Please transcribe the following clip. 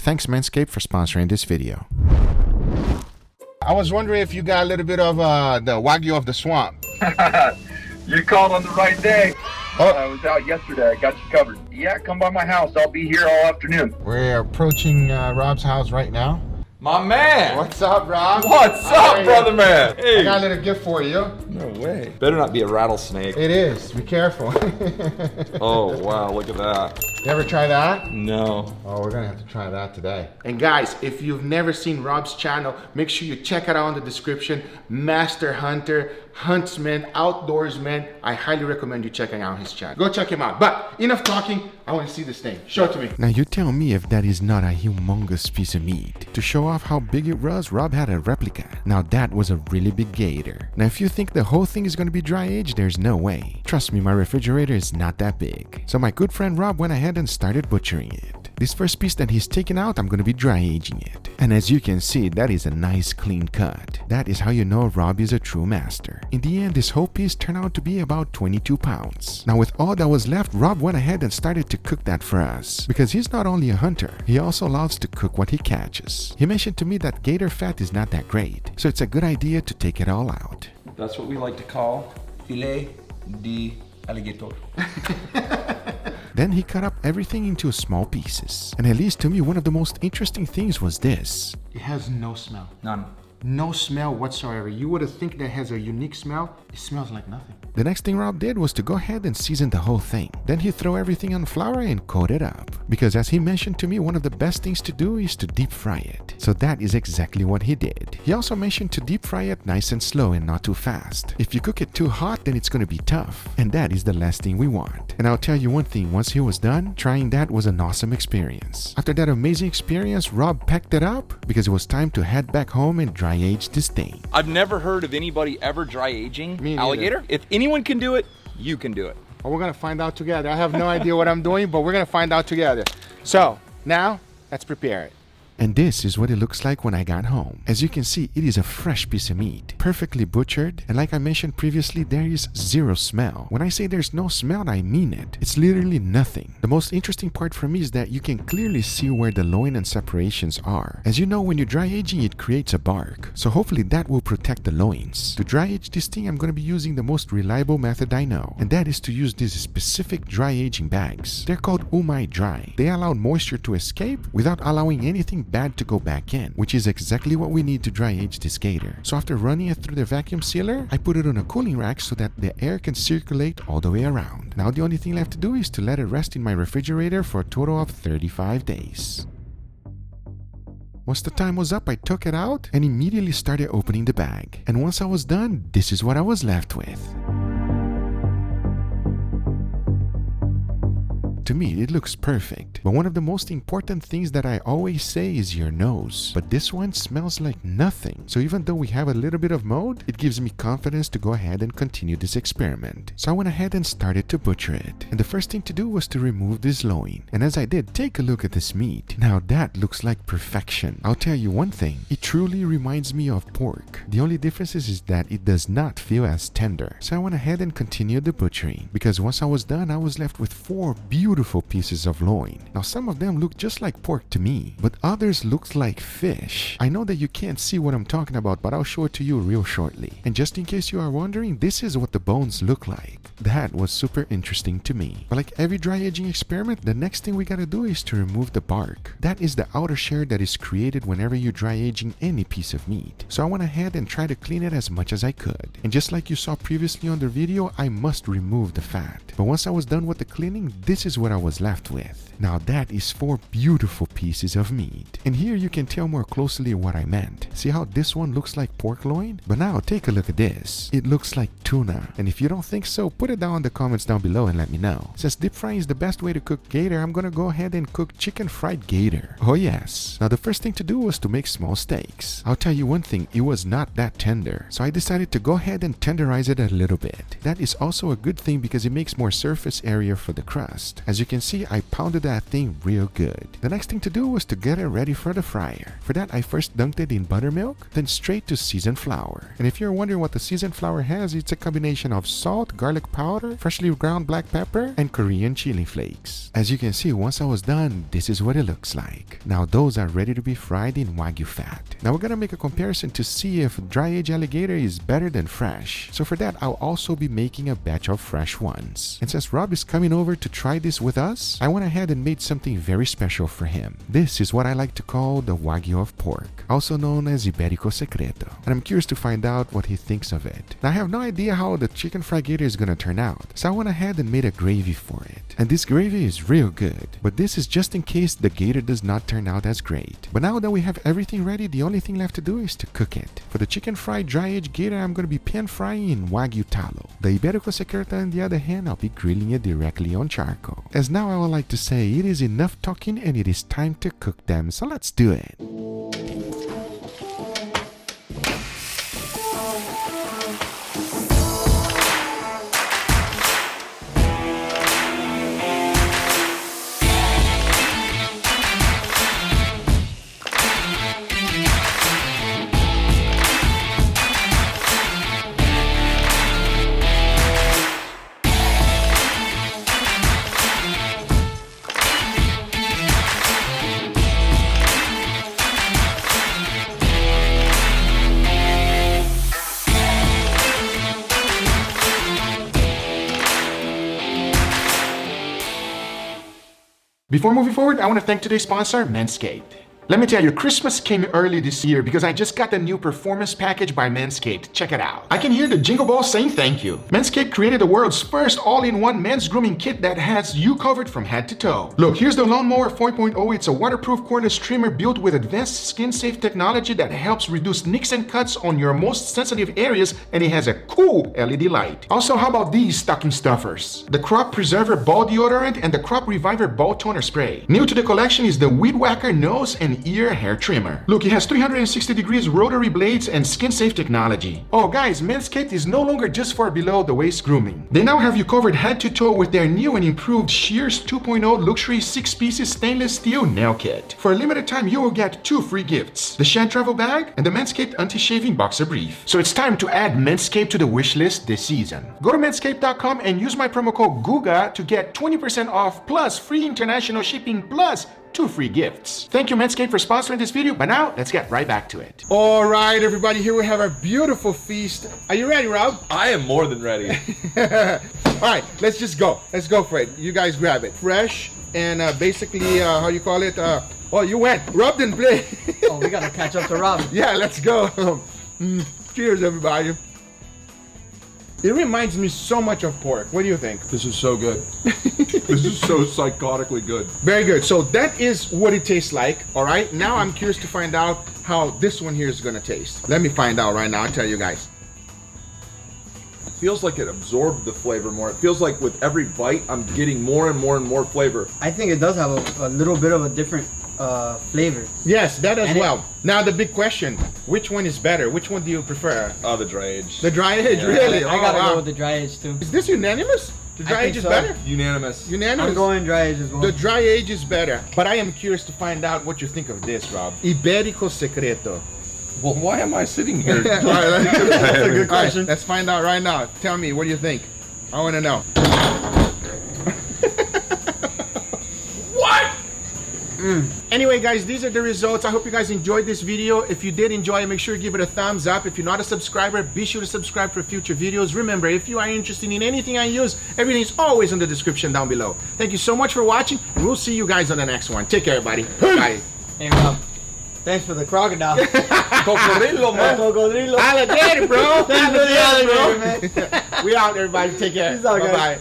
Thanks Manscape for sponsoring this video. I was wondering if you got a little bit of the Wagyu of the swamp. You called on the right day. Oh. I was out yesterday. I got you covered. Yeah, come by my house. I'll be here all afternoon. We're approaching Rob's house right now. My man! What's up, Rob? What's up, brother man? Hey! I got a little gift for you. No way. Better not be a rattlesnake. It is. Be careful. Oh, wow, look at that. You ever try that? No. Oh, we're gonna have to try that today. And guys, if you've never seen Rob's channel, make sure you check it out in the description. Master Hunter, Huntsman, Outdoorsman. I highly recommend you checking out his channel. Go check him out. But enough talking. I want to see this thing. Show it to me. Now you tell me if that is not a humongous piece of meat. To show off how big it was, Rob had a replica. Now that was a really big gator. Now if you think the whole thing is going to be dry aged, there's no way. Trust me, my refrigerator is not that big. So my good friend Rob went ahead and started butchering it. This first piece that he's taken out, I'm going to be dry aging it. And as you can see, that is a nice clean cut. That is how you know Rob is a true master. In the end, this whole piece turned out to be about 22 pounds. Now with all that was left, Rob went ahead and started to cook that for us. Because he's not only a hunter, he also loves to cook what he catches. He mentioned to me that gator fat is not that great, so it's a good idea to take it all out. That's what we like to call filet de alligator. Then he cut up everything into small pieces. And at least to me, one of the most interesting things was this. It has no smell. None. No smell whatsoever. You would have think that has a unique smell. It smells like nothing. The next thing Rob did was to go ahead and season the whole thing. Then he threw everything on flour and coat it up. Because as he mentioned to me, one of the best things to do is to deep fry it. So that is exactly what he did. He also mentioned to deep fry it nice and slow and not too fast. If you cook it too hot, then it's going to be tough. And that is the last thing we want. And I'll tell you one thing, once he was done, trying that was an awesome experience. After that amazing experience, Rob packed it up because it was time to head back home and dry age this thing. I've never heard of anybody ever dry aging alligator. If anyone can do it, you can do it. Well, we're gonna find out together. I have no idea what I'm doing, but we're gonna find out together. So now let's prepare it. And this is what it looks like when I got home. As you can see, it is a fresh piece of meat, perfectly butchered, and like I mentioned previously, there is zero smell. When I say there's no smell, I mean it. It's literally nothing. The most interesting part for me is that you can clearly see where the loin and separations are. As you know, when you're dry aging, it creates a bark, so hopefully that will protect the loins. To dry age this thing, I'm going to be using the most reliable method I know, and that is to use these specific dry aging bags. They're called Umai Dry. They allow moisture to escape without allowing anything bad to go back in, which is exactly what we need to dry age this gator. So after running it through the vacuum sealer, I put it on a cooling rack so that the air can circulate all the way around. Now the only thing left to do is to let it rest in my refrigerator for a total of 35 days. Once the time was up, I took it out and immediately started opening the bag. And once I was done, this is what I was left with. To me, it looks perfect, but one of the most important things that I always say is your nose. But this one smells like nothing. So even though we have a little bit of mold, it gives me confidence to go ahead and continue this experiment. So I went ahead and started to butcher it. And the first thing to do was to remove this loin. And as I did, take a look at this meat. Now that looks like perfection. I'll tell you one thing, it truly reminds me of pork. The only difference is that it does not feel as tender. So I went ahead and continued the butchering. Because once I was done, I was left with 4 beautiful pieces of loin. Now some of them look just like pork to me, but others look like fish. I know that you can't see what I'm talking about, but I'll show it to you real shortly. And just in case you are wondering, this is what the bones look like. That was super interesting to me. But like every dry aging experiment, the next thing we gotta do is to remove the bark. That is the outer shell that is created whenever you're dry aging any piece of meat. So I went ahead and tried to clean it as much as I could. And just like you saw previously on the video, I must remove the fat. But once I was done with the cleaning, this is what I was left with. Now that is 4 beautiful pieces of meat. And here you can tell more closely what I meant. See how this one looks like pork loin? But now take a look at this. It looks like tuna. And if you don't think so, put it down in the comments down below and let me know. Since deep frying is the best way to cook gator, I'm gonna go ahead and cook chicken fried gator. Oh yes. Now the first thing to do was to make small steaks. I'll tell you one thing, it was not that tender. So I decided to go ahead and tenderize it a little bit. That is also a good thing because it makes more surface area for the crust. As you can see, I pounded that thing real good. The next thing to do was to get it ready for the fryer. For that, I first dunked it in buttermilk, then straight to seasoned flour. And if you're wondering what the seasoned flour has, it's a combination of salt, garlic powder, freshly ground black pepper, and Korean chili flakes. As you can see, once I was done, this is what it looks like. Now those are ready to be fried in Wagyu fat. Now we're gonna make a comparison to see if dry-aged alligator is better than fresh. So for that, I'll also be making a batch of fresh ones. And since Rob is coming over to try this with us, I went ahead and made something very special for him. This is what I like to call the Wagyu of pork, also known as Iberico Secreto. And I'm curious to find out what he thinks of it. Now I have no idea how the chicken fried gator is gonna turn out, so I went ahead and made a gravy for it. And this gravy is real good, but this is just in case the gator does not turn out as great. But now that we have everything ready, the only thing left to do is to cook it. For the chicken fried dry-aged gator, I'm gonna be pan frying in Wagyu tallow. The Iberico Secreto, on the other hand, I'll be grilling it directly on charcoal. As now I would like to say, it is enough talking and it is time to cook them, so let's do it. Before moving forward, I want to thank today's sponsor, Manscape. Let me tell you, Christmas came early this year because I just got the new performance package by Manscaped. Check it out. I can hear the jingle balls saying thank you. Manscaped created the world's first all-in-one men's grooming kit that has you covered from head to toe. Look, here's the Lawnmower 4.0. It's a waterproof cordless trimmer built with advanced skin-safe technology that helps reduce nicks and cuts on your most sensitive areas, and it has a cool LED light. Also, how about these stocking stuffers? The Crop Preserver Ball Deodorant and the Crop Reviver Ball Toner Spray. New to the collection is the Weed Whacker Nose and Ear Hair Trimmer. Look, it has 360 degrees rotary blades and skin-safe technology. Oh guys, Manscaped is no longer just for below-the-waist grooming. They now have you covered head to toe with their new and improved Shears 2.0 Luxury 6-pieces stainless steel nail kit. For a limited time, you will get 2 free gifts: the Shed Travel Bag and the Manscaped Anti-Shaving Boxer Brief. So it's time to add Manscaped to the wish list this season. Go to manscaped.com and use my promo code GUGA to get 20% off plus free international shipping plus 2 free gifts. Thank you, Manscaped, for sponsoring this video, but now let's get right back to it. All right, everybody, here we have our beautiful feast. Are you ready, Rob? I am more than ready. All right, let's just go. Let's go for it. You guys grab it. Fresh and basically, how you call it? Oh, you went. Rob didn't play. Oh, we gotta catch up to Rob. Yeah, let's go. Cheers, everybody. It reminds me so much of pork. What do you think? This is so good. This is so psychotically good. Very good. So that is what it tastes like. All right. Now I'm curious to find out how this one here is gonna taste. Let me find out right now. I'll tell you guys. It feels like it absorbed the flavor more. It feels like with every bite, I'm getting more and more and more flavor. I think it does have a little bit of a different flavor. Yes, that as And well. Now the big question: which one is better? Which one do you prefer? The dry-aged. The dry-aged, really? I gotta wow. go with the dry-aged too. Is this unanimous? The dry-aged is so. better? Unanimous. Unanimous? I'm going dry-aged as well. The dry-aged is better. But I am curious to find out what you think of this, Rob. Iberico Secreto. Well, why am I sitting here? That's a good question. Let's find out right now. Tell me, what do you think? I want to know. What? Anyway, guys, these are the results. I hope you guys enjoyed this video. If you did enjoy it, make sure you give it a thumbs up. If you're not a subscriber, be sure to subscribe for future videos. Remember, if you are interested in anything I use, everything is always in the description down below. Thank you so much for watching, and we'll see you guys on the next one. Take care, everybody. Bye. Hey Rob, thanks for the crocodile. Cocodrilo, man. Cocodrilo. Alligator, bro. Thanks for the alligator, man. We out, everybody. Take care. Peace out, guys. Bye-bye.